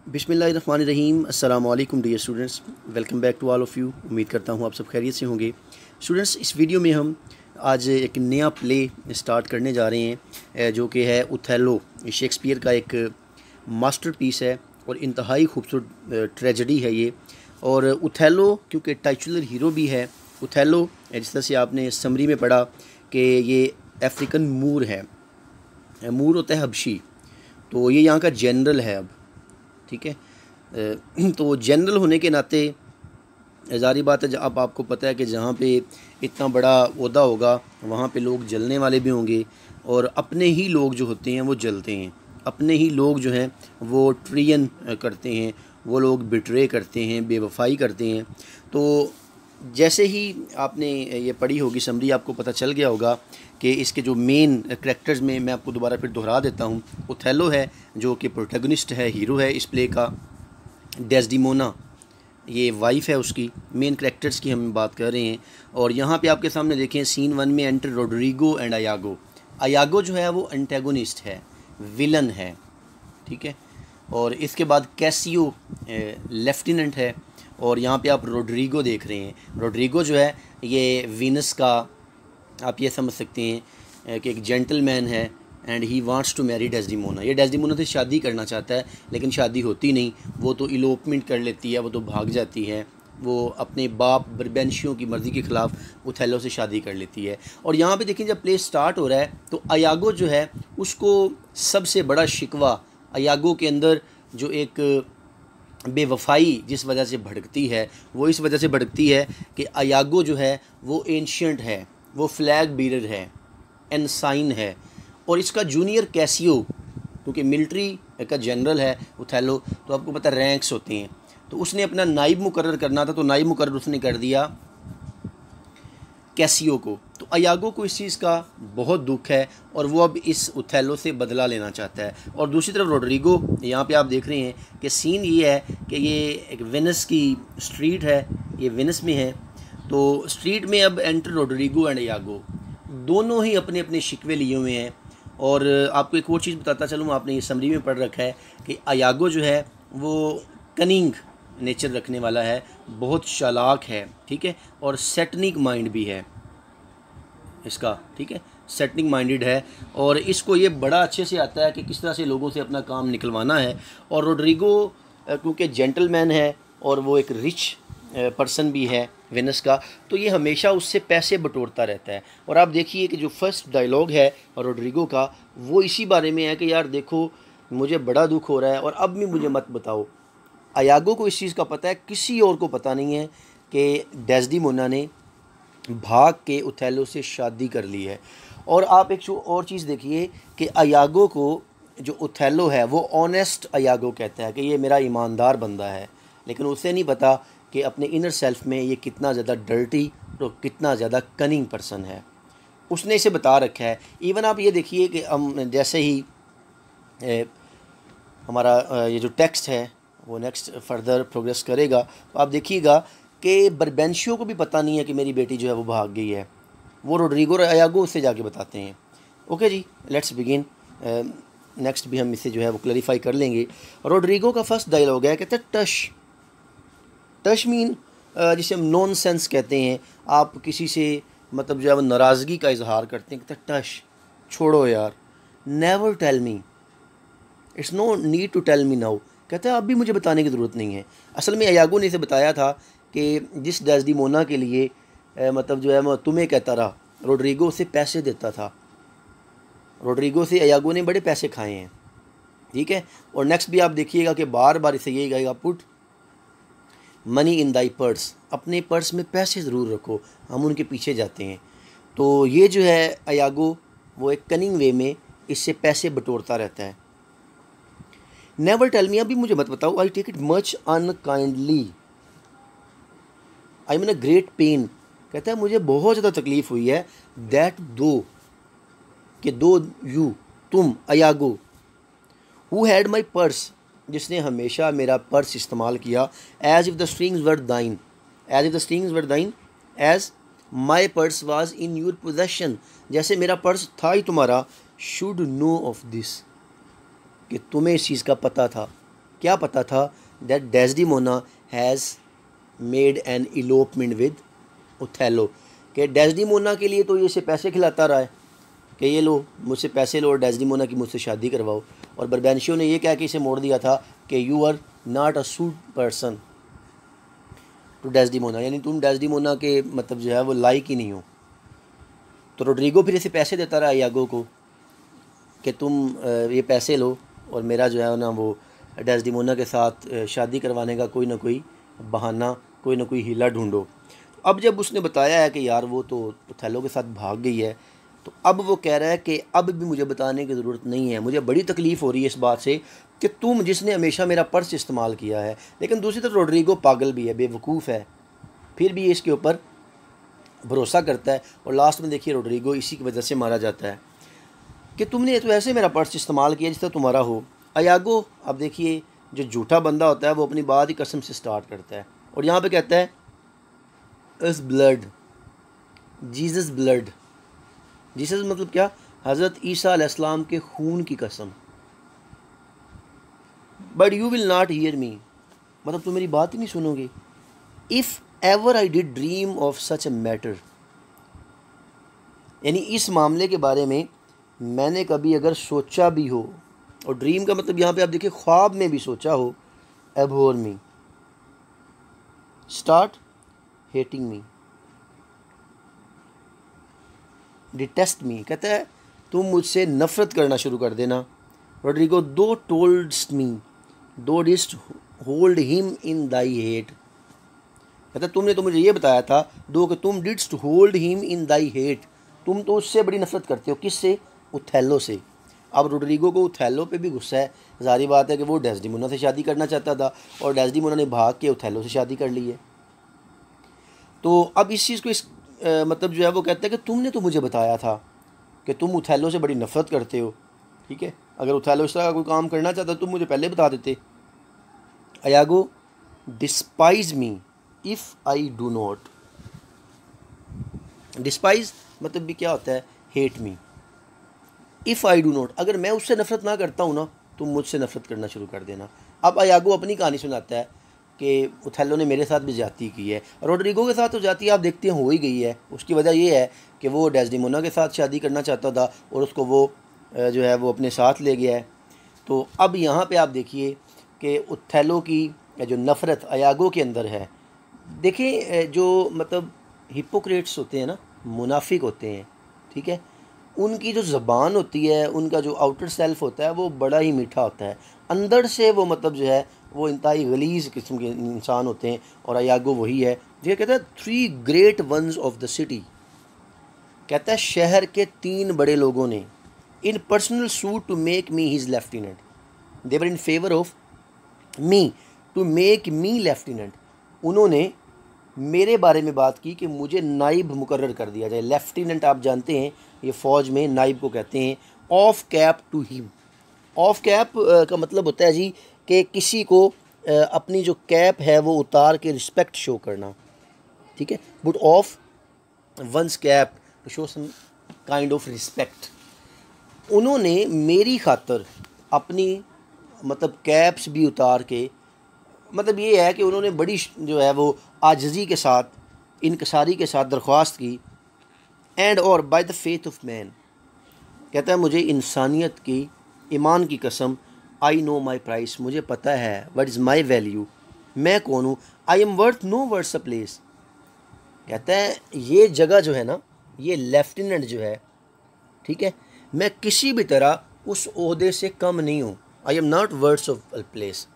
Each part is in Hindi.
बिस्मिल्लाहिर्रहमानिर्रहीम अस्सलाम वालेकुम dear students, welcome back to all of you. उम्मीद करता हूँ आप सब खैरियत से होंगे। स्टूडेंट्स, इस वीडियो में हम आज एक नया प्ले स्टार्ट करने जा रहे हैं जो कि है ओथेलो। शेक्सपियर का एक मास्टरपीस है और इंतहाई खूबसूरत ट्रेजेडी है ये। और ओथेलो क्योंकि टाइटुलर हीरो भी है। ओथेलो जिस तरह से आपने समरी में पढ़ा कि ये अफ्रीकन मूर है, मूर होता है हबशी, तो ये यहाँ का जनरल है अब, ठीक है। तो जनरल होने के नाते ज़ाहिर बात है, अब आपको पता है कि जहाँ पे इतना बड़ा ओहदा होगा वहाँ पे लोग जलने वाले भी होंगे और अपने ही लोग जो होते हैं वो जलते हैं, अपने ही लोग जो हैं वो ट्रियन करते हैं, वो लोग बिट्रे करते हैं, बेवफाई करते हैं। तो जैसे ही आपने ये पढ़ी होगी समरी, आपको पता चल गया होगा कि इसके जो मेन करैक्टर्स में मैं आपको दोबारा फिर दोहरा देता हूँ। ओथेलो है जो कि प्रोटैगनिस्ट है, हीरो है इस प्ले का। डेस्डिमोना ये वाइफ है उसकी। मेन करैक्टर्स की हम बात कर रहे हैं। और यहाँ पे आपके सामने देखें सीन 1 में एंटर रोड्रिगो एंड अयागो। अयागो जो है वो एंटेगोनिस्ट है, विलन है, ठीक है। और इसके बाद कैसियो लेफ्टिनेंट है। और यहाँ पे आप रोड्रिगो देख रहे हैं। रोड्रिगो जो है ये वीनस का, आप ये समझ सकते हैं कि एक जेंटलमैन है and he wants to marry Desdemona. ये डेस्डिमोना से शादी करना चाहता है लेकिन शादी होती नहीं, वो तो इलोपमेंट कर लेती है, वो तो भाग जाती है, वो अपने बाप बर्बेंशियों की मर्ज़ी के ख़िलाफ़ ओथेलो से शादी कर लेती है। और यहाँ पे देखिए जब प्ले स्टार्ट हो रहा है तो अयागो जो है उसको सबसे बड़ा शिकवा, अयागो के अंदर जो एक बेवफाई जिस वजह से भड़कती है वो इस वजह से भड़कती है कि अयागो जो है वो एंशियंट है, वो फ्लैग बीरर है, एनसाइन है। और इसका जूनियर कैसियो, क्योंकि मिलिट्री का जनरल है ओथेलो, तो आपको पता रैंक्स होते हैं, तो उसने अपना नाइब मुकर्रर करना था, तो नाइब मुकर्रर उसने कर दिया कैसियो को। तो अयागो को इस चीज़ का बहुत दुख है और वो अब इस ओथेलो से बदला लेना चाहता है। और दूसरी तरफ रोड्रिगो, यहाँ पे आप देख रहे हैं कि सीन ये है कि ये एक वेनिस की स्ट्रीट है, ये वेनिस में है। तो स्ट्रीट में अब एंटर रोड्रिगो एंड अयागो, दोनों ही अपने अपने शिकवे लिए हुए हैं। और आपको एक और चीज़ बताता चलूँ, आपने ये समरी में पढ़ रखा है कि अयागो जो है वो कनिंग नेचर रखने वाला है, बहुत चालाक है, ठीक है, और सेटनिक माइंड भी है इसका, ठीक है, सेटनिक माइंडेड है। और इसको ये बड़ा अच्छे से आता है कि किस तरह से लोगों से अपना काम निकलवाना है। और रोड्रिगो क्योंकि जेंटलमैन है और वो एक रिच पर्सन भी है वेनिस का, तो ये हमेशा उससे पैसे बटोरता रहता है। और आप देखिए कि जो फर्स्ट डायलॉग है रोड्रिगो का वो इसी बारे में है कि यार देखो मुझे बड़ा दुख हो रहा है और अब भी मुझे मत बताओ। अयागो को इस चीज़ का पता है, किसी और को पता नहीं है कि डेस्डिमोना ने भाग के ओथेलो से शादी कर ली है। और आप एक और चीज़ देखिए कि अयागो को जो ओथेलो है वो ऑनेस्ट अयागो कहता है कि ये मेरा ईमानदार बंदा है, लेकिन उसे नहीं पता कि अपने इनर सेल्फ में ये कितना ज़्यादा डर्टी तो कितना ज़्यादा कनिंग पर्सन है, उसने इसे बता रखा है। इवन आप ये देखिए कि हम जैसे ही हमारा ये जो टेक्स्ट है वो नेक्स्ट फर्दर प्रोग्रेस करेगा तो आप देखिएगा कि बर्बेंशियो को भी पता नहीं है कि मेरी बेटी जो है वो भाग गई है, वो रोड्रिगो और अयागो उससे जाके बताते हैं। ओके जी, लेट्स बिगिन। नेक्स्ट भी हम इसे जो है वो क्लैरिफाई कर लेंगे। रोड्रिगो का फर्स्ट डायलॉग है, कहते हैं टश। टश मीन जिसे हम नॉन सेंस कहते हैं, आप किसी से मतलब जो है वो नाराज़गी का इजहार करते हैं, कहते हैं टश, छोड़ो यार। Never tell me, it's no need to tell me now, कहते हैं अब भी मुझे बताने की ज़रूरत नहीं है। असल में अयागो ने इसे बताया था कि जिस डेस्डिमोना के लिए मतलब जो है मैं तुम्हें कहता रहा, रोड्रिगो से पैसे देता था, रोड्रिगो से अयागो ने बड़े पैसे खाए हैं, ठीक है। और नेक्स्ट भी आप देखिएगा कि बार बार इसे यही कहेगा, put money in Dai purse, अपने पर्स में पैसे ज़रूर रखो, हम उनके पीछे जाते हैं। तो ये जो है अयागो वो एक कनिंग वे में इससे पैसे बटोरता रहता है। नेवर टेल मी, अभी मुझे मत बताओ, I take it much unkindly, I mean a great pain, कहता है मुझे बहुत ज़्यादा तकलीफ़ हुई है। दैट दो, कि दो यू, तुम Iago, who had my purse, जिसने हमेशा मेरा पर्स इस्तेमाल किया, as if the strings were thine, as if the strings were thine, as my purse was in your possession, जैसे मेरा पर्स था ही तुम्हारा, शुड नो ऑफ दिस, कि तुम्हें इस चीज़ का पता था। क्या पता था that Desdemona has made an elopement with Othello, कि डेस्डिमोना के लिए तो ये इसे पैसे खिलाता रहा है कि ये लो मुझसे पैसे लो और डेस्डिमोना की मुझसे शादी करवाओ, और बर्बेनिशियो ने ये कह के इसे मोड़ दिया था कि you are not a suit person to Desdemona, यानी तुम डेस्डिमोना के मतलब जो है वो लायक ही नहीं हो। तो रोड्रिगो फिर इसे पैसे देता रहा यागो को कि तुम ये पैसे लो और मेरा जो है ना वो डेस्डिमोना के साथ शादी करवाने का कोई ना कोई बहाना, कोई ना कोई हीला ढूंढो। अब जब उसने बताया है कि यार वो तो ओथेलो के साथ भाग गई है, तो अब वो कह रहा है कि अब भी मुझे बताने की ज़रूरत नहीं है, मुझे बड़ी तकलीफ़ हो रही है इस बात से कि तुम जिसने हमेशा मेरा पर्स इस्तेमाल किया है। लेकिन दूसरी तरफ रोड्रिगो पागल भी है, बेवकूफ़ है, फिर भी इसके ऊपर भरोसा करता है, और लास्ट में देखिए रोड्रिगो इसी की वजह से मारा जाता है कि तुमने तो ऐसे मेरा पर्स इस्तेमाल किया जिस तरह तुम्हारा हो। अयागो, अब देखिए जो झूठा बंदा होता है वो अपनी बात ही कसम से स्टार्ट करता है, और यहाँ पे कहता है इस ब्लड, जीसस ब्लड, जीसस मतलब क्या, हज़रत ईसा अलैहिस्सलाम के खून की कसम। But you will not hear me, मतलब तुम मेरी बात ही नहीं सुनोगे। If ever I did dream of such a matter, यानी इस मामले के बारे में मैंने कभी अगर सोचा भी हो, और ड्रीम का मतलब यहाँ पे आप देखिए ख्वाब में भी सोचा हो, एबहोर मी, स्टार्ट हेटिंग मी, डिटेस्ट मी, कहता है तुम मुझसे नफ़रत करना शुरू कर देना। रोड्रिगो, दो toldst me, thou didst hold him in thy hate, कहता तुमने तो मुझे ये बताया था दो कि तुम didst hold him in thy hate, तुम तो उससे बड़ी नफरत करते हो, किससे, ओथेलो से। अब रोड्रिगो को ओथेलो पे भी गुस्सा है, जारी बात है कि वो डेस्डिमोना से शादी करना चाहता था और डेस्डिमोना ने भाग के ओथेलो से शादी कर ली है। तो अब इस चीज़ को मतलब जो है वो कहता है कि तुमने तो मुझे बताया था कि तुम ओथेलो से बड़ी नफरत करते हो, ठीक है, अगर ओथेलो इस तरह का कोई काम करना चाहता तुम मुझे पहले बता देते। Iago, despise me if I do not, despise मतलब भी क्या होता है, hate me, if I do not, अगर मैं उससे नफरत ना करता हूँ ना तुम मुझसे नफरत करना शुरू कर देना। अब अयागो अपनी कहानी सुनाता है कि ओथेलो ने मेरे साथ भी ज्यादती की है, रोड्रिगो के साथ तो ज्यादती आप देखते हैं हो ही गई है। उसकी वजह ये है कि वो डेस्डिमोना के साथ शादी करना चाहता था और उसको वो जो है वो अपने साथ ले गया है। तो अब यहाँ पे आप देखिए कि ओथेलो की जो नफ़रत अयागो के अंदर है, देखिए जो मतलब हिपोक्रेट्स होते हैं ना, मुनाफिक होते हैं, ठीक है, उनकी जो ज़बान होती है, उनका जो आउटर सेल्फ होता है वो बड़ा ही मीठा होता है, अंदर से वो मतलब जो है वो इंतहाई गलीज़ किस्म के इंसान होते हैं, और अयागो वही है। जो कहता है 3 great ones of the city, कहता है शहर के 3 बड़े लोगों ने in personal suit to make me his lieutenant, they were in favour of me to make me lieutenant, उन्होंने मेरे बारे में बात की कि मुझे नाइब मुकर्रर कर दिया जाए। लेफ्टिनेंट आप जानते हैं ये फ़ौज में नाइब को कहते हैं। Off cap to him, off cap का मतलब होता है जी कि किसी को अपनी जो कैप है वो उतार के रिस्पेक्ट शो करना, ठीक है, but off once cap to show some kind of respect. उन्होंने मेरी खातर अपनी मतलब कैप्स भी उतार के, मतलब ये है कि उन्होंने बड़ी जो है वो आजिज़ी के साथ, इनकसारी के साथ दरख्वास्त की। एंड और by the faith of man, कहता है मुझे इंसानियत की, ईमान की कसम, आई नो माई प्राइस, मुझे पता है व्हाट इज़ माई वैल्यू, मैं कौन हूँ, I am worth no words a place. कहता है ये जगह जो है ना, ये लेफ्टिनेंट जो है, ठीक है, मैं किसी भी तरह उस ओहदे से कम नहीं हूँ। I am not words of a place,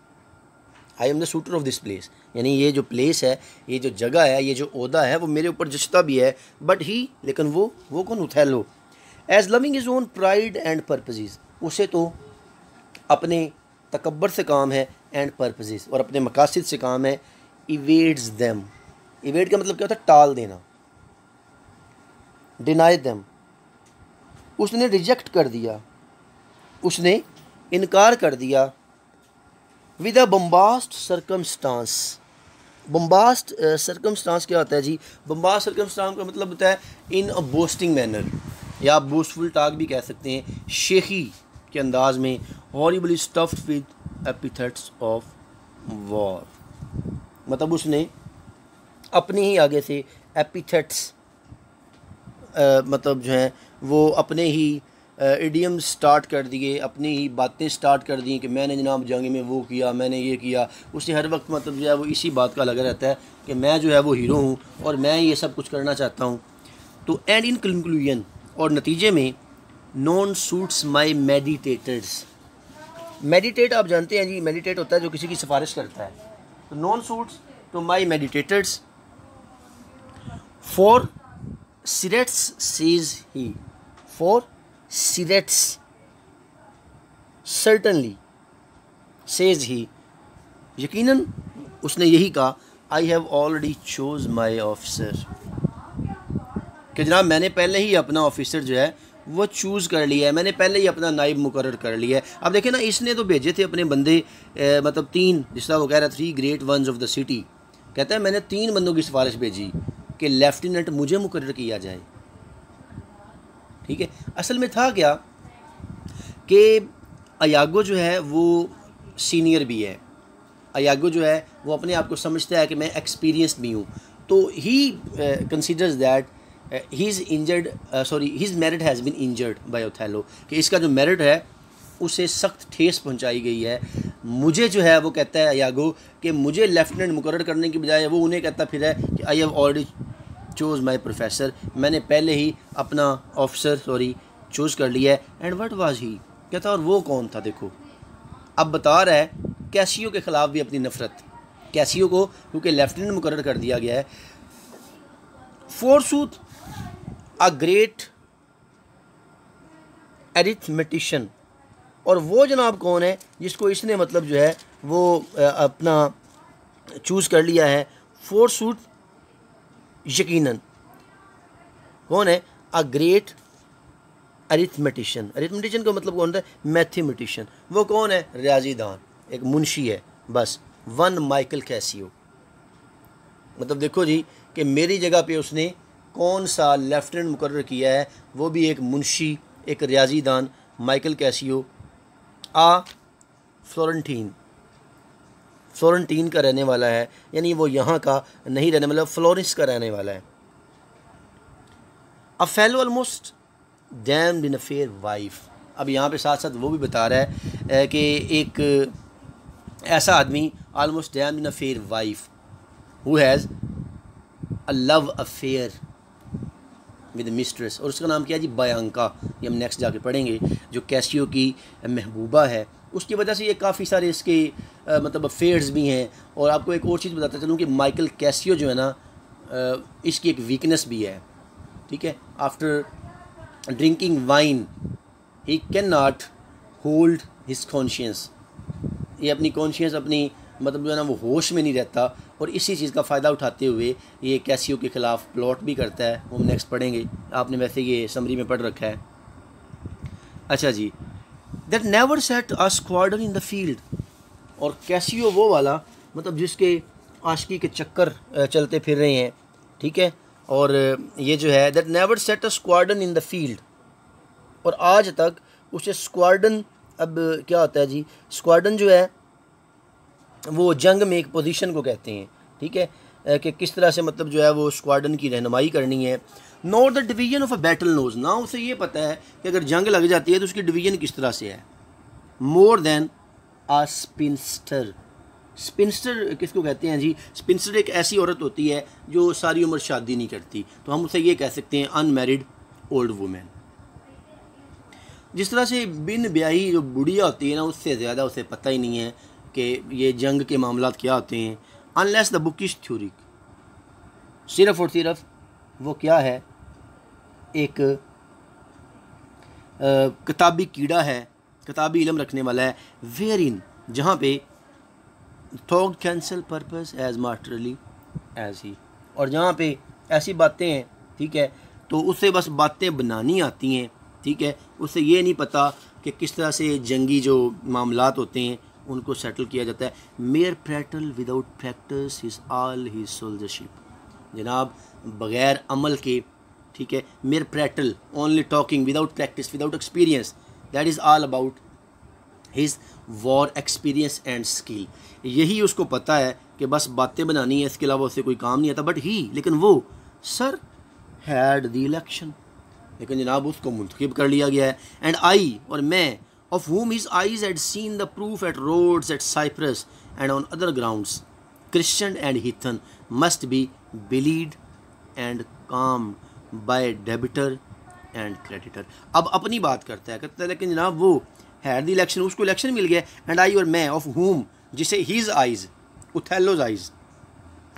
I am the sweater of this place, यानी ये जो प्लेस है, ये जो जगह है, ये जो ओहदा है वो मेरे ऊपर जचता भी है, बट ही, लेकिन वो कौन, Othello, as loving his own pride and purposes, उसे तो अपने तकब्बर से काम है, एंड पर्पजेज़, और अपने मकासद से काम है, इवेड्स देम, इवेड का मतलब क्या होता है, टाल देना, डिनाई देम, उसने रिजेक्ट कर दिया, उसने इनकार कर दिया, विद अ बम्बास्ट सर्कमस्टांस। बम्बास्ट सर्कमस्टांस क्या होता है जी, बम्बास्ट सर्कमस्टांस का मतलब होता है इन अ बोस्टिंग मैनर, या आप बोस्टफुल टॉक भी कह सकते हैं, शेखी के अंदाज में, horribly stuffed with epithets of war, मतलब उसने अपनी ही आगे से एपिथेट्स मतलब जो हैं वो अपने ही इडियम स्टार्ट कर दिए, अपनी ही बातें स्टार्ट कर दी कि मैंने जनाब जंग में वो किया, मैंने ये किया। उसे हर वक्त मतलब जो है वो इसी बात का लगा रहता है कि मैं जो है वो हीरो हूँ और मैं ये सब कुछ करना चाहता हूँ। तो एंड इन कंक्लूजन, और नतीजे में, नॉन सूट्स माई मेडिटेटर्स। मेडिटेट आप जानते हैं जी, मेडिटेट होता है जो किसी की सिफारिश करता है। तो nonsuits to my mediators for certes says he, for certes certainly says he, यकीनन उसने यही कहा, I have already chose my officer, कि जनाब मैंने पहले ही अपना ऑफिसर जो है वो चूज़ कर लिया है, मैंने पहले ही अपना नाइब मुकर्रर कर लिया है। अब देखें ना, इसने तो भेजे थे अपने बंदे मतलब 3, जिस तरह वो कह रहा है 3 great ones of the city, कहता है मैंने 3 बंदों की सिफारिश भेजी कि लेफ्टिनेंट मुझे मुकर्रर किया जाए। ठीक है, असल में था क्या कि अयागो जो है वो सीनियर भी है, अयागो जो है वो अपने आप को समझता है कि मैं एक्सपीरियंस्ड भी हूँ। तो ही considers that his merit has been injured by Othello, कि इसका जो मेरिट है उसे सख्त ठेस पहुंचाई गई है। मुझे जो है वो कहता है अयागो कि मुझे लेफ्टिनेंट मुकर्रर करने की बजाय वो उन्हें कहता फिर है कि आई have already chose my professor, मैंने पहले ही अपना ऑफिसर चूज़ कर लिया है। एंड व्हाट वाज ही, कहता और वो कौन था। देखो अब बता रहा है कैसियो के ख़िलाफ़ भी अपनी नफ़रत, कैसियो को क्योंकि लेफ्टिनेंट मुकर्रर कर दिया गया है। फोरसूथ अ ग्रेट एरिथमेटिशियन, और वो जनाब कौन है जिसको इसने मतलब जो है वो अपना चूज़ कर लिया है। फोरसूथ यकीनन कौन है, अ ग्रेट अरिथमेटिशियन, अरिथमेटिशियन का मतलब कौन होता है, मैथमेटिशियन। वो कौन है, रियाजीदान, एक मुंशी है बस। 1 माइकल कैसियो, मतलब देखो जी कि मेरी जगह पे उसने कौन सा लेफ्टिनेंट मुकर्रर किया है, वो भी एक मुंशी, एक रियाजीदान, माइकल कैसियो। फ्लोरेंटीन का रहने वाला है, यानी वो यहाँ का नहीं रहने, मतलब फ्लोरेंस का रहने वाला है। A fellow almost damned in a fair wife, अब यहाँ पे साथ साथ वो भी बता रहा है कि एक ऐसा आदमी almost damned in a fair wife who has a love affair with mistress, और उसका नाम क्या है जी, बयांका। ये हम नेक्स्ट जाके पढ़ेंगे, जो कैसियो की महबूबा है। उसकी वजह से ये काफ़ी सारे इसके मतलब अफेयर्स भी हैं। और आपको एक और चीज़ बताता चलूँ कि माइकल कैसियो जो है ना, इसकी एक वीकनेस भी है। ठीक है, after drinking wine he can not hold his conscious, ये अपनी कॉन्शियस अपनी मतलब जो है ना वो होश में नहीं रहता, और इसी चीज़ का फ़ायदा उठाते हुए ये कैसियो के ख़िलाफ़ प्लॉट भी करता है। वो हम नेक्स्ट पढ़ेंगे, आपने वैसे ये समरी में पढ़ रखा है। अच्छा जी, that never set a squadron in the field, और कैसियो वो वाला मतलब जिसके आशिकी के चक्कर चलते फिर रहे हैं। ठीक है, और ये जो है that never set a squadron in the field, और आज तक उसे स्क्वाड्रन, अब क्या होता है जी, स्क्वाड्रन जो है वो जंग में एक पोजीशन को कहते हैं। ठीक है, कि किस तरह से मतलब जो है वो स्क्वाड्रन की रहनुमाई करनी है। Not the division of a battle knows, ना उसे ये पता है कि अगर जंग लग जाती है तो उसकी डिवीजन किस तरह से है। मोर देन आ स्पिंस्टर, स्पिंस्टर किसको कहते हैं जी, स्पिंस्टर एक ऐसी औरत होती है जो सारी उम्र शादी नहीं करती, तो हम उसे ये कह सकते हैं अनमैरिड ओल्ड वुमेन। जिस तरह से बिन ब्याही जो बुढ़िया होती है ना, उससे ज़्यादा उसे पता ही नहीं है कि ये जंग के मामलात क्या होते हैं। अनलेस द बुकिश थ्योरी, सिर्फ और सिर्फ वो क्या है, एक किताबी कीड़ा है, किताबी इल्म रखने वाला है। वेयर इन, जहाँ पे thought cancel purpose as masterly as he, और जहाँ पे ऐसी बातें हैं, ठीक है, तो उससे बस बातें बनानी आती हैं। ठीक है, उससे ये नहीं पता कि किस तरह से जंगी जो मामलात होते हैं उनको सेटल किया जाता है। Mere prattle without practice is all his soldiership, जनाब बग़ैर अमल के, ठीक है, mere prattle only talking without practice without experience, that is all about his war experience and skill, यही उसको पता है कि बस बातें बनानी है, इसके अलावा उससे कोई काम नहीं आता। बट ही, लेकिन वो सर हैड द इलेक्शन, लेकिन जनाब उसको मुंतखब कर लिया गया है। एंड आई, और मैं, of whom his eyes had seen the proof at Rhodes, at Cyprus and on other grounds, Christian and heathen must be believed and calmed by debitor and creditor। अब अपनी बात करता है, कहता है लेकिन जनाब वो हैड द इलेक्शन, उसको इलेक्शन मिल गया। एंड आई, और मैं, ऑफ whom, जिसे हिज आइज़, उथेलोज आइज़,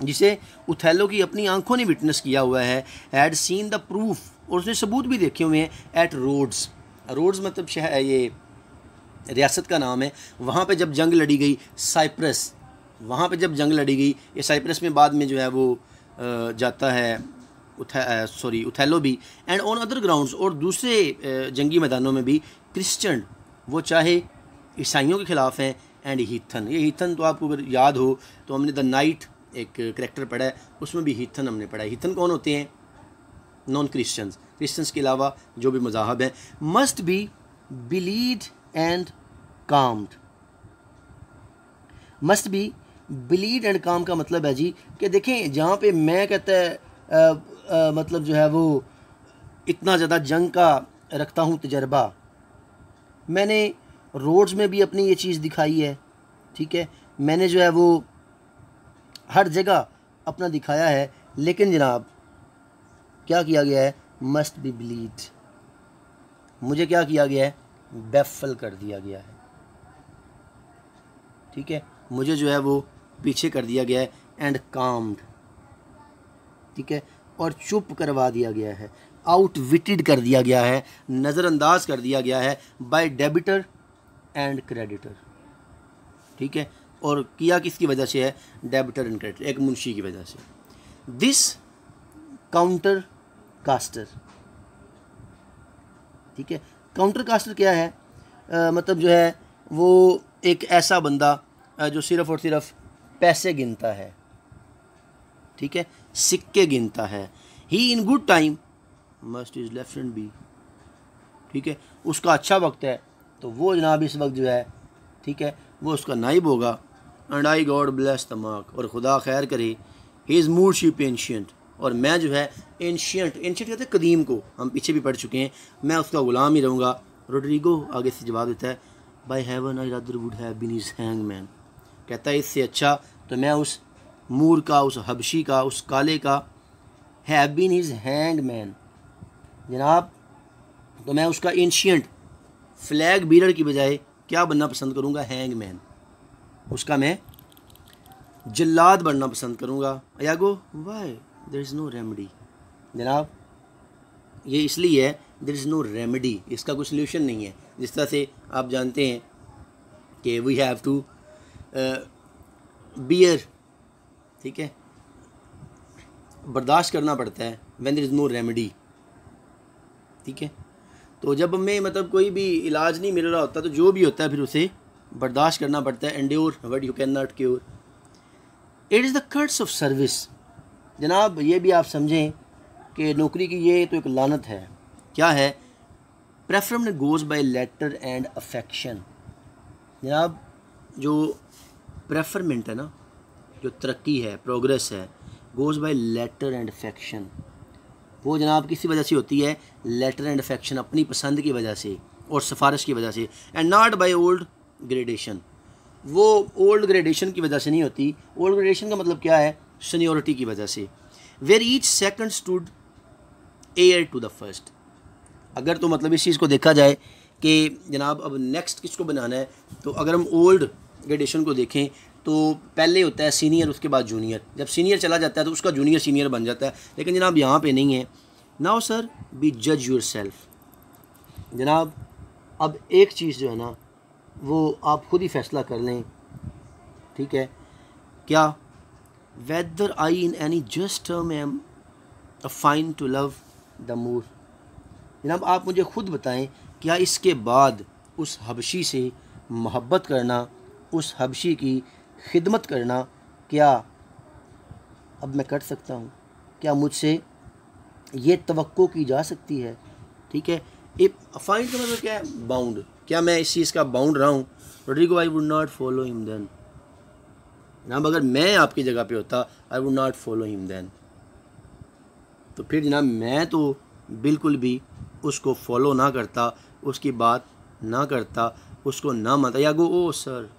जिसे उथेलो की अपनी आंखों ने विटनेस किया हुआ है, हैड सीन द प्रूफ, और उसने सबूत भी देखे हुए हैं, एट रोड्स। रोड्स मतलब शहर, ये रियासत का नाम है। वहाँ पे जब जंग लड़ी गई, साइप्रस, वहाँ पे जब जंग लड़ी गई, ये साइप्रस में बाद में जो है वो जाता है उथेलो भी। एंड ऑन अदर ग्राउंड्स, और दूसरे जंगी मैदानों में भी, क्रिश्चियन, वो चाहे ईसाइयों के ख़िलाफ़ हैं, एंड हीथन, ये हीथन तो आपको अगर याद हो तो हमने द नाइट एक करैक्टर पढ़ा है, उसमें भी हीथन हमने पढ़ा है। हीथन कौन होते हैं? नॉन क्रिश्चियंस, क्रिश्चियंस के अलावा जो भी मज़ाहब हैं। Must be believed and calmed, must be believed and काम का मतलब है जी कि देखें, जहाँ पे मैं कहता है मतलब जो है वो इतना ज़्यादा जंग का रखता हूँ तजर्बा, मैंने रोड्स में भी अपनी ये चीज़ दिखाई है, ठीक है, मैंने जो है वो हर जगह अपना दिखाया है, लेकिन जनाब क्या किया गया है? मस्ट बी बिलीव्ड, मुझे क्या किया गया है? बैफल कर दिया गया है, ठीक है, मुझे जो है वो पीछे कर दिया गया है। एंड काम्ड, ठीक है, और चुप करवा दिया गया है, आउटविटेड कर दिया गया है, नज़रअंदाज कर दिया गया है, बाय डेबिटर एंड क्रेडिटर, ठीक है, और किया किसकी वजह से है? डेबिटर एंड क्रेडिटर, एक मुंशी की वजह से। दिस काउंटर कास्टर, ठीक है, काउंटर कास्टर क्या है? मतलब जो है वो एक ऐसा बंदा जो सिर्फ़ और सिर्फ पैसे गिनता है, ठीक है, सिक्के गिनता है। He in good time must is left hand be, ठीक है, उसका अच्छा वक्त है तो वो जनाब इस वक्त जो है, ठीक है, वो उसका नाइब होगा। And I God bless the mark, और खुदा खैर करे, ही इज़ मूरशिप एंशियंट, और मैं जो है एंशियंट, एंशियंट कहते हैं कदीम को, हम पीछे भी पढ़ चुके हैं, मैं उसका ग़ुलाम ही रहूँगा। रोड्रिगो आगे से जवाब देता है, by heaven I rather would have been his hangman, कहता है इससे अच्छा तो मैं उस मूर का, उस हबशी का, उस काले का, हैव बीन हिज हैंगमैन जनाब, तो मैं उसका एंशियंट फ्लैग बीरर की बजाय क्या बनना पसंद करूँगा? हैंगमैन, उसका मैं जल्लाद बनना पसंद करूँगा। Iago why there is no remedy, जनाब ये इसलिए है, देयर इज़ नो रेमेडी, इसका कोई सल्यूशन नहीं है। जिस तरह से आप जानते हैं कि वी हैव टू बियर, ठीक है, बर्दाश्त करना पड़ता है, when there is no remedy, ठीक है, तो जब हमें मतलब कोई भी इलाज नहीं मिल रहा होता तो जो भी होता है फिर उसे बर्दाश्त करना पड़ता है। Endure what you can not cure, it is the curse of service, जनाब ये भी आप समझें कि नौकरी की ये तो एक लानत है। क्या है? Preference goes by letter and affection, जनाब जो प्रेफरमेंट है ना, जो तरक्की है, प्रोग्रेस है, goes by letter and affection, वो जनाब किसी वजह से होती है? लेटर एंड अफेक्शन, अपनी पसंद की वजह से और सिफारिश की वजह से। And not by old gradation, वो ओल्ड ग्रेडेशन की वजह से नहीं होती। ओल्ड ग्रेडेशन का मतलब क्या है? सीनियोरिटी की वजह से। Where each second stood heir to the first, अगर तो मतलब इस चीज़ को देखा जाए कि जनाब अब नेक्स्ट किसको बनाना है, तो अगर हम ओल्ड ग्रेडेशन को देखें तो पहले होता है सीनियर, उसके बाद जूनियर, जब सीनियर चला जाता है तो उसका जूनियर सीनियर बन जाता है, लेकिन जनाब यहाँ पे नहीं है। नाउ सर बी जज योर सेल्फ, जनाब अब एक चीज़ जो है ना वो आप खुद ही फैसला कर लें, ठीक है, क्या? Whether I in any just term am a fine to love the Moor, जनाब आप मुझे खुद बताएं, क्या इसके बाद उस हबशी से मोहब्बत करना, उस हबशी की खिदमत करना, क्या अब मैं कर सकता हूँ? क्या मुझसे ये तवक्को की जा सकती है? ठीक है, फाइंड का मतलब क्या है? बाउंड, क्या मैं इस चीज़ का बाउंड रहा हूँ? Roderigo, I would not follow him then. जनाब अगर मैं आपकी जगह पे होता, I would not follow him then. तो फिर जनाब मैं तो बिल्कुल भी उसको फॉलो ना करता, उसकी बात ना करता, उसको ना मानता, Iago O sir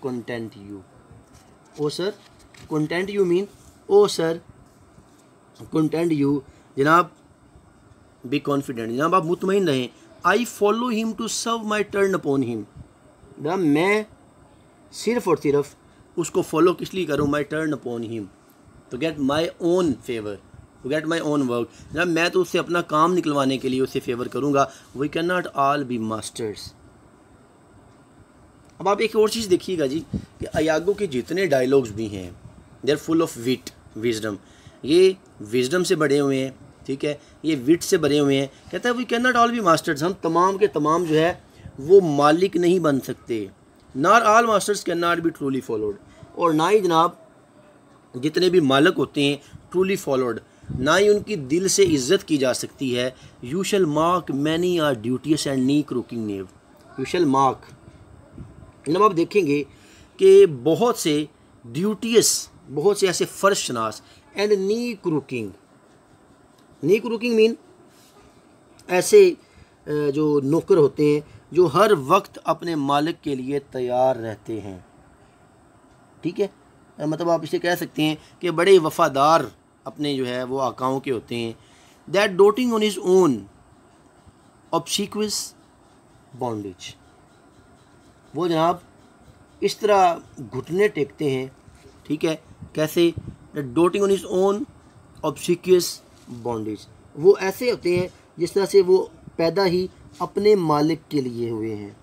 content you, O sir content you mean O sir content you. जनाब बी कॉन्फिडेंट, जनाब आप मुतमईन रहें। I follow him to serve my turn upon him, जनाब मैं सिर्फ और सिर्फ उसको फॉलो किस लिए करूँ? My turn upon him to get my own favour, to get my own work. जनाब मैं तो उससे अपना काम निकलवाने के लिए उससे फेवर करूँगा। We can not all be masters. अब आप एक और चीज़ देखिएगा जी कि अयागो के जितने डायलॉग्स भी हैं they are full of wit, wisdom. ये विजडम से बड़े हुए हैं, ठीक है, ये विट से भरे हुए हैं। कहता है we can not all be masters, हम तमाम के तमाम जो है वो मालिक नहीं बन सकते। Not all masters can not be truly followed, और ना ही जनाब जितने भी मालिक होते हैं ट्रूली फॉलोड, ना ही उनकी दिल से इज्जत की जा सकती है। You shall mark many are duteous and knee crooking knave, you shall mark. जनाब आप देखेंगे कि बहुत से ड्यूटियस, बहुत से ऐसे फर्श शनास, एंड नी क्रूकिंग, नी क्रूकिंग मीन ऐसे जो नौकर होते हैं जो हर वक्त अपने मालिक के लिए तैयार रहते हैं, ठीक है, मतलब आप इसे कह सकते हैं कि बड़े वफ़ादार अपने जो है वो आकाओं के होते हैं। That doting on his own obsequious bondage, वो जनाब इस तरह घुटने टेकते हैं, ठीक है, कैसे? Doting on his own obsequious bondage, वो ऐसे होते हैं जिस तरह से वो पैदा ही अपने मालिक के लिए हुए हैं,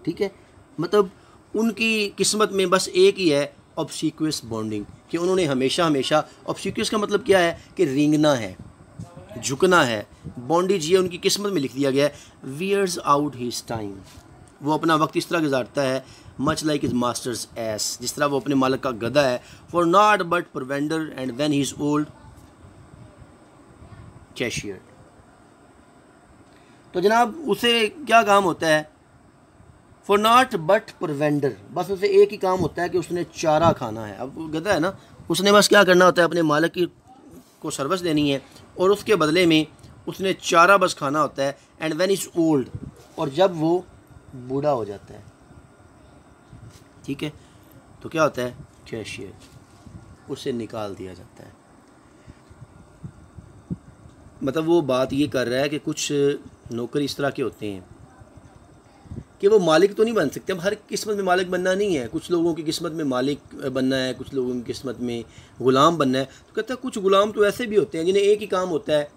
ठीक है, मतलब उनकी किस्मत में बस एक ही है ऑब्सीक्वस बॉन्डिंग, कि उन्होंने हमेशा हमेशा, ऑब्सीक्वस का मतलब क्या है कि रेंगना है, झुकना है। बॉन्डेज ये उनकी किस्मत में लिख दिया गया है। वियर्स आउट हिज टाइम, वो अपना वक्त इस तरह गुजारता है, much like his master's ass, जिस तरह वो अपने मालिक का गधा है। For nought but provender and when he is old cashier. तो जनाब उसे क्या काम होता है? फॉर नॉट बट परवेंडर, बस उसे एक ही काम होता है कि उसने चारा खाना है। अब गधा है ना, उसने बस क्या करना होता है, अपने मालिक की को सर्विस देनी है और उसके बदले में उसने चारा बस खाना होता है। एंड व्हेन इज ओल्ड, और जब वो बूढ़ा हो जाता है, ठीक है, तो क्या होता है? कैशियर, उसे निकाल दिया जाता है। मतलब वो बात ये कर रहा है कि कुछ नौकर इस तरह के होते हैं कि वो मालिक तो नहीं बन सकते। अब हर किस्मत में मालिक बनना नहीं है, कुछ लोगों की किस्मत में मालिक बनना है, कुछ लोगों की किस्मत में ग़ुलाम बनना है। तो कहता है कुछ ग़ुलाम तो ऐसे भी होते हैं जिन्हें एक ही काम होता है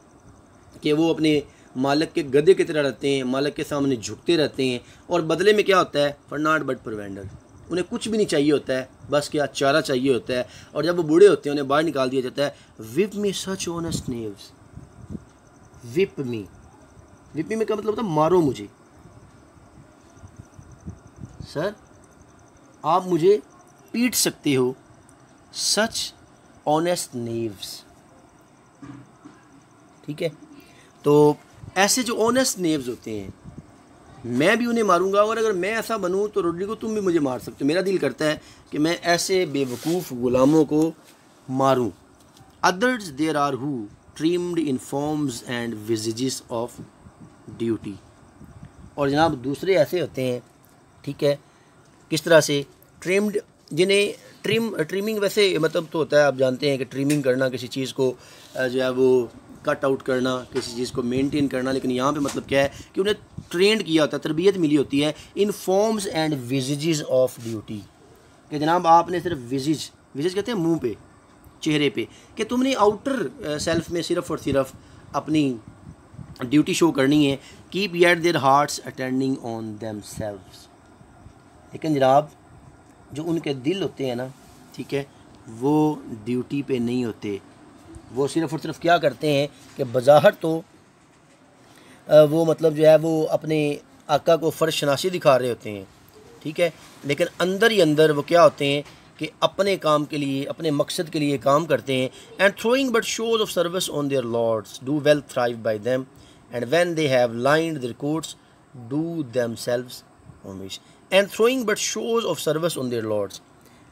कि वो अपने मालिक के गधे की तरह रहते हैं, मालिक के सामने झुकते रहते हैं, और बदले में क्या होता है? फॉर नॉट बट परवेंडर, उन्हें कुछ भी नहीं चाहिए होता है, बस क्या चारा चाहिए होता है। और जब वो बूढ़े होते हैं उन्हें बाहर निकाल दिया जाता है। विप मी सच ऑनेस्ट नेव्स, विप मी, विप मी का मतलब होता है मारो मुझे। सर आप मुझे पीट सकते हो, सच ऑनेस्ट नेव्स, ठीक है। तो ऐसे जो ऑनेस्ट नेव्स होते हैं मैं भी उन्हें मारूंगा, और अगर मैं ऐसा बनूं तो रोड्रिगो तुम भी मुझे मार सकते हो। मेरा दिल करता है कि मैं ऐसे बेवकूफ़ ग़ुलामों को मारूं। Others there are who trimmed in forms and visages of duty, और जनाब दूसरे ऐसे होते हैं, ठीक है, किस तरह से? ट्रिम्ड, जिन्हें ट्रिमिंग वैसे मतलब तो होता है, आप जानते हैं कि ट्रिमिंग करना, किसी चीज़ को जो है वो कट आउट करना, किसी चीज़ को मेंटेन करना, लेकिन यहाँ पे मतलब क्या है कि उन्हें ट्रेंड किया होता है, तरबियत मिली होती है इन forms and visages of duty, कि जनाब आपने सिर्फ विजेज, विजेज कहते हैं मुंह पे, चेहरे पे, कि तुमने आउटर सेल्फ में सिर्फ और सिर्फ अपनी ड्यूटी शो करनी है। Keep yet there hearts attending on them selves, लेकिन जनाब जो उनके दिल होते हैं ना, ठीक है, वो ड्यूटी पे नहीं होते। वो सिर्फ और सिर्फ क्या करते हैं कि बज़ाहिर तो वो मतलब जो है वो अपने आका को फ़र्श शनासी दिखा रहे होते हैं, ठीक है, लेकिन अंदर ही अंदर वो क्या होते हैं कि अपने काम के लिए, अपने मकसद के लिए काम करते हैं। And throwing but shows of service on their lords do well thrive by them, and when they have lined their coats do themselves homage and throwing but shows of service on their lords।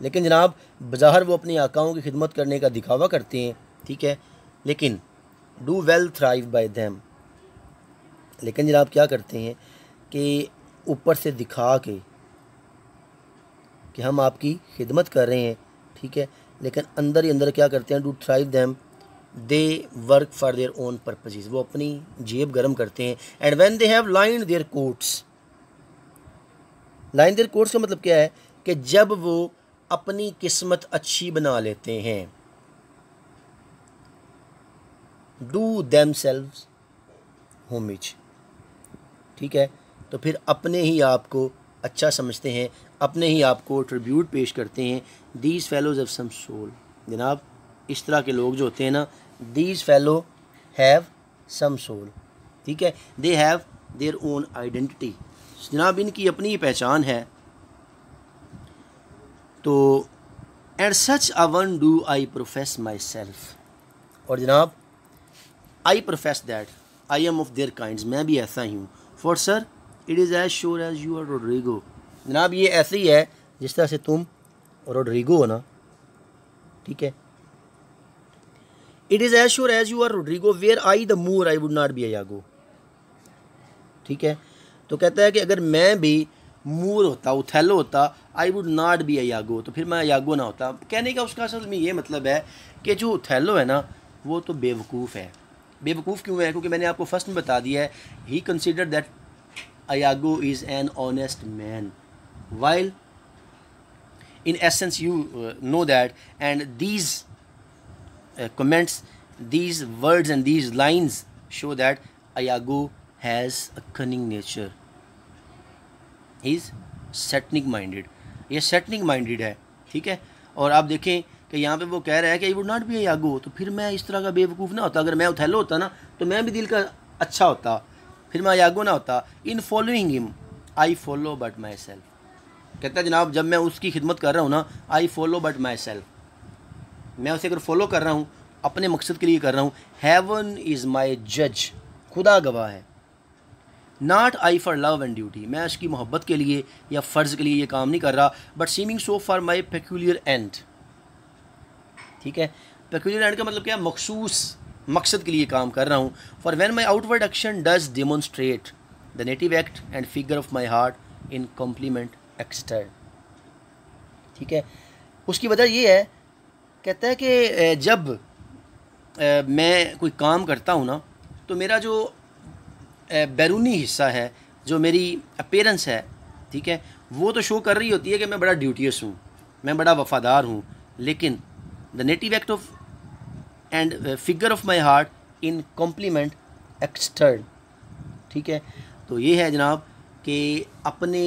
लेकिन जनाब बज़ाहिर वो अपने आकाओं की खिदमत करने का दिखावा करते हैं, ठीक है, लेकिन do well thrive by them, लेकिन जनाब क्या करते हैं कि ऊपर से दिखा के कि हम आपकी खिदमत कर रहे हैं, ठीक है, लेकिन अंदर ही अंदर क्या करते हैं, do thrive them, they work for their own purposes, वो अपनी जेब गर्म करते हैं। And when they have line their coats, line their coats का मतलब क्या है कि जब वो अपनी किस्मत अच्छी बना लेते हैं, डू देमसेल्व्स होमेज, ठीक है, तो फिर अपने ही आप को अच्छा समझते हैं, अपने ही आप को ट्रिब्यूट पेश करते हैं। These fellows have some soul, जनाब इस तरह के लोग जो होते हैं ना, these fellow have some soul, ठीक है, they have their own identity, जनाब इनकी अपनी ही पहचान है। तो and such a one do I profess my self, और जनाब I profess that I am of their kinds, मैं भी ऐसा ही हूँ। For sir it is as sure as you are Rodrigo, जनाब ये ऐसे ही है जिस तरह से तुम रोड्रिगो हो ना, ठीक है। It is as sure as you are Roderigo where I the Moor I would not be Iago, ठीक है। तो कहता है कि अगर मैं भी मूर होता, उथेलो होता, आई वुड नॉट बी यागो, तो फिर मैं यागो ना होता। कहने का उसका असल में ये मतलब है कि जो उथेलो है ना वो तो बेवकूफ़ है। बेवकूफ़ क्यों है? क्योंकि मैंने आपको फर्स्ट में बता दिया है, he consider that Iago is an honest man, while in essence you know that, and these comments, these words and these lines show that Iago has a cunning nature, he is satanic minded, ये satanic minded है, ठीक है। और आप देखें कि यहाँ पे वो कह रहा है कि I would not be Iago, तो फिर मैं इस तरह का बेवकूफ़ ना होता। अगर मैं उथेलो होता ना तो मैं भी दिल का अच्छा होता, फिर मैं यागो ना होता। In following him I follow but my self, कहता है जनाब जब मैं उसकी खिदमत कर रहा हूँ ना, I follow but my self, मैं उसे अगर फॉलो कर रहा हूँ अपने मकसद के लिए कर रहा हूँ। हेवन इज़ माई जज, खुदा गवाह है। Not I for love and duty, मैं उसकी मोहब्बत के लिए या फ़र्ज़ के लिए ये काम नहीं कर रहा, but seeming so for my peculiar end, ठीक है। पेक्यूलियर एंड का मतलब क्या है? मखसूस मकसद के लिए काम कर रहा हूँ। For when my outward action does demonstrate the native act and figure of my heart in compliment extern, ठीक है। उसकी वजह ये है, कहता है कि जब मैं कोई काम करता हूँ ना तो मेरा जो बैरूनी हिस्सा है, जो मेरी अपीयरेंस है, ठीक है, वो तो शो कर रही होती है कि मैं बड़ा ड्यूटियस हूँ, मैं बड़ा वफ़ादार हूँ, लेकिन the native act of and figure of my heart in compliment extern, ठीक है। तो ये है जनाब कि अपने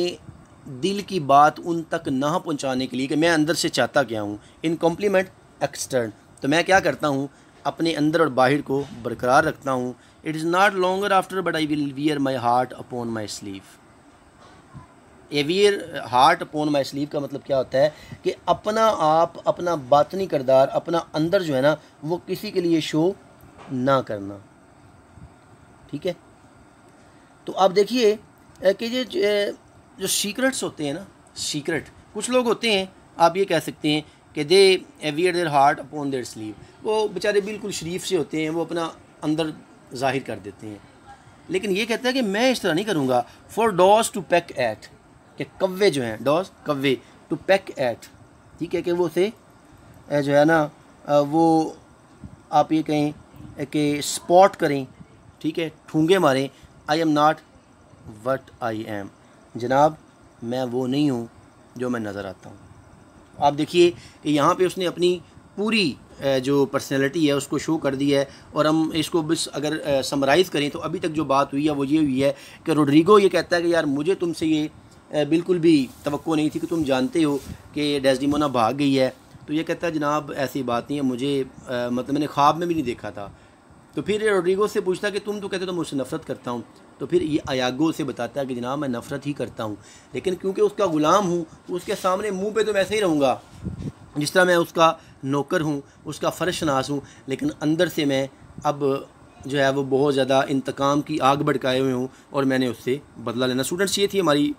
दिल की बात उन तक ना पहुंचाने के लिए कि मैं अंदर से चाहता क्या हूँ, इन कॉम्प्लीमेंट एक्सटर्न, तो मैं क्या करता हूँ अपने अंदर और बाहर को बरकरार रखता हूँ। It is not longer after but I will wear my heart upon my sleeve. A wear heart upon my sleeve का मतलब क्या होता है कि अपना आप, अपना बातनी किरदार, अपना अंदर जो है ना वो किसी के लिए शो ना करना, ठीक है। तो आप देखिए कि ये जो सीक्रेट्स होते हैं ना, सीक्रेट कुछ लोग होते हैं, आप ये कह सकते हैं कि they wear their heart upon their sleeve, वो बेचारे बिल्कुल शरीफ से होते हैं, वो अपना अंदर जाहिर कर देते हैं, लेकिन ये कहता है कि मैं इस तरह नहीं करूँगा। For daws to peck at, कि कव्वे जो हैं, डॉज कव्वे, टू पैक एट, ठीक है, कि वो से जो है ना वो आप ये कहें कि स्पॉट करें, ठीक है, ठूंगे मारें। I am not what I am, जनाब मैं वो नहीं हूँ जो मैं नज़र आता हूँ। आप देखिए कि यहाँ पे उसने अपनी पूरी जो पर्सनैलिटी है उसको शो कर दी है। और हम इसको बस अगर समराइज़ करें तो अभी तक जो बात हुई है वो ये हुई है कि रोड्रिगो ये कहता है कि यार मुझे तुमसे ये बिल्कुल भी तवक्को नहीं थी कि तुम जानते हो कि डेस्डिमोना भाग गई है। तो ये कहता है जनाब ऐसी बात नहीं है, मुझे मतलब मैंने ख्वाब में भी नहीं देखा था। तो फिर रोड्रिगो से पूछता कि तुम तो कहते हो तो मुझसे नफ़रत करता हूँ। तो फिर ये अयागो से बताता है कि जनाब मैं नफ़रत ही करता हूँ, लेकिन क्योंकि उसका ग़ुलाम हूँ तो उसके सामने मुंह पे तो वैसे ही रहूँगा जिस तरह मैं उसका नौकर हूँ, उसका फ़र्श शनास हूँ, लेकिन अंदर से मैं अब जो है वो बहुत ज़्यादा इंतकाम की आग भड़काए हुए हूँ और मैंने उससे बदला लेना। स्टूडेंट्स, ये थी हमारी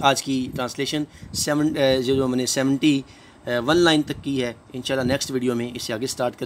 आज की ट्रांसलेशन। जो मैंने 71 लाइन तक की है। इंशाल्लाह नेक्स्ट वीडियो में इससे आगे स्टार्ट कर